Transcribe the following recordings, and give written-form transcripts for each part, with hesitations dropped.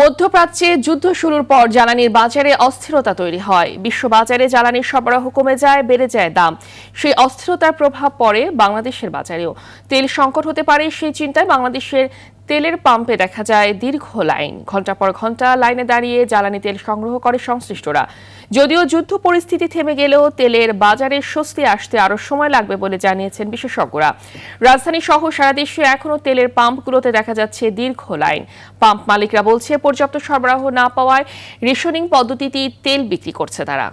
মধ্যপ্রাচ্যে যুদ্ধ শুরুর পর জ্বালানির বাজারে অস্থিরতা তৈরি হয়। বিশ্ববাজারে জ্বালানির সরবরাহ কমে যায়, বেড়ে যায় দাম। সেই অস্থিরতার প্রভাব পড়ে বাংলাদেশের বাজারেও। তেল সংকট হতে পারে সেই চিন্তায় বাংলাদেশের তেলের পাম্পে দেখা যায় দীর্ঘ লাইন। ঘন্টা পর ঘন্টা লাইনে দাঁড়িয়ে জ্বালানি তেল সংগ্রহ করে সংশ্লিষ্টরা। যদিও যুদ্ধ পরিস্থিতি থেমে গেলেও তেলের বাজারে স্বস্তি আসতে আরও সময় লাগবে বলে জানিয়েছেন বিশেষজ্ঞরা। রাজধানী সহ সারা দেশে এখনও তেলের পাম্পগুলোতে দেখা যাচ্ছে দীর্ঘ লাইন। পাম্প মালিকরা বলছে পর্যাপ্ত সরবরাহ না পাওয়ায় রেশনিং পদ্ধতিতেই তেল বিক্রি করছে তারা।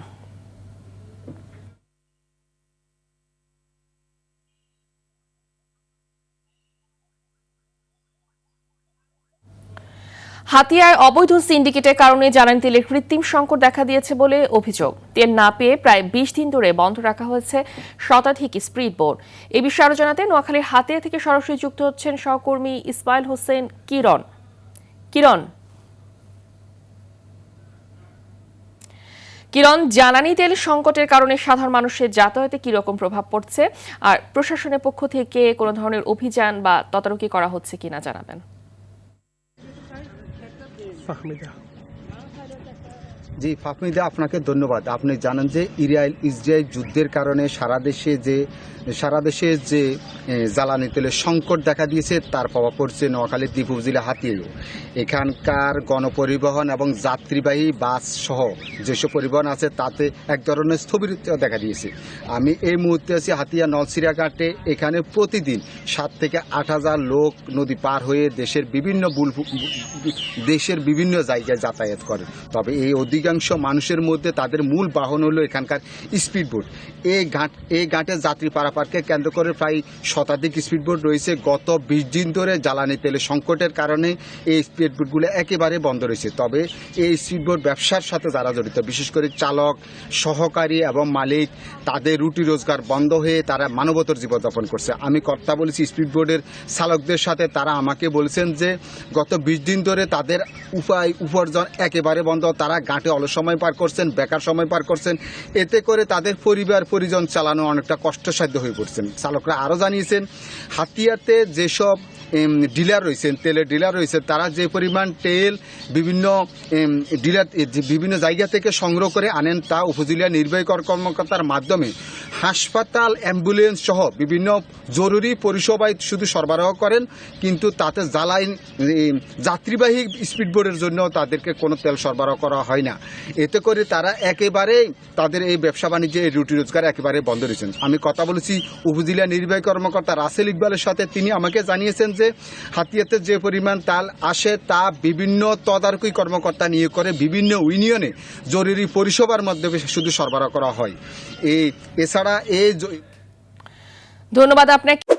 হাতিয়ায় অবৈধ সিন্ডিকেটের কারণে জ্বালানি তেলের কৃত্রিম সংকট দেখা দিয়েছে বলে অভিযোগ। তেল না পেয়ে প্রায় ২০ দিন ধরে বন্ধ রাখা হয়েছে শতাধিক স্পিড বোট। এ বিষয়ে আরো জানাতে নোয়াখালীর হাতিয়া থেকে সরাসরি যুক্ত হচ্ছেন সহকর্মী ইসমাইল হোসেন কিরণ, জ্বালানি তেল সংকটের কারণে সাধারণ মানুষের যাতায়াতে কি রকম প্রভাব পড়ছে, আর প্রশাসনের পক্ষ থেকে কোনো ধরনের অভিযান বা তদারকি করা হচ্ছে কিনা জানাবেন। জি ফাহমিদা, আপনাকে ধন্যবাদ। আপনি জানেন যে ইসরায়েল যুদ্ধের কারণে সারা দেশে যে জ্বালানি তেলের সংকট দেখা দিয়েছে তার প্রভাব পড়ছে নোয়াখালীর দ্বীপ উপজেলা হাতিয়ায়ও। এখানকার গণপরিবহন এবং যাত্রীবাহী বাস সহ যেসব পরিবহন আছে তাতে এক ধরনের স্থবিরতা দেখা দিয়েছে। আমি এই মুহূর্তে আছি হাতিয়া নলছিরা ঘাটে। এখানে প্রতিদিন ৭ থেকে ৮,০০০ লোক নদী পার হয়ে দেশের বিভিন্ন জায়গায় যাতায়াত করে। তবে এই অধিকাংশ মানুষের মধ্যে তাদের মূল বাহন হলো এখানকার স্পিডবোট। এই ঘাটে যাত্রী পারাপারকে কেন্দ্র করে প্রায় শতাধিক স্পিডবোট রয়েছে। গত ২০ দিন ধরে জ্বালানি তেলের সংকটের কারণে এই স্পিডবোটগুলো একেবারে বন্ধ রয়েছে। তবে এই স্পিডবোট ব্যবসার সাথে যারা জড়িত, বিশেষ করে চালক, সহকারী এবং মালিক, তাদের রুটি রোজগার বন্ধ হয়ে তারা মানবতর জীবনযাপন করছে। আমি কথা বলেছি স্পিডবোটের চালকদের সাথে, তারা আমাকে বলছেন যে গত ২০ দিন ধরে তাদের উপার্জন একেবারে বন্ধ। তারা ঘাটে অলস সময় পার করছেন, বেকার সময় পার করছেন। এতে করে তাদের পরিজন চালানো অনেকটা কষ্টসাধ্য হয়ে পড়ছেন। চালকরা আরও জানিয়েছেন, হাতিয়াতে যেসব ডিলার রয়েছেন, তেলের ডিলার রয়েছে, তারা যে পরিমাণ তেল বিভিন্ন জায়গা থেকে সংগ্রহ করে আনেন তা উপজেলা নির্বাহী কর্মকর্তার মাধ্যমে হাসপাতাল, অ্যাম্বুলেন্স সহ বিভিন্ন জরুরি পরিষেবায় শুধু সরবরাহ করেন, কিন্তু তাতে যাত্রীবাহী স্পিডবোটের জন্য তাদেরকে কোনো তেল সরবরাহ করা হয় না। এতে করে তারা একেবারেই তাদের এই ব্যবসা বাণিজ্যে এই রুটি রোজগার একেবারে বন্ধ রয়েছেন। আমি কথা বলেছি উপজেলা নির্বাহী কর্মকর্তা রাসেল ইকবালের সাথে। তিনি আমাকে জানিয়েছেন যে হাতিয়াতে যে পরিমাণ তেল আসে তা বিভিন্ন তদারকি কর্মকর্তা নিয়োগ করে বিভিন্ন ইউনিয়নে জরুরি পরিষেবার মাধ্যমে শুধু সরবরাহ করা হয়। এছাড়া ধন্যবাদ আপনাকে।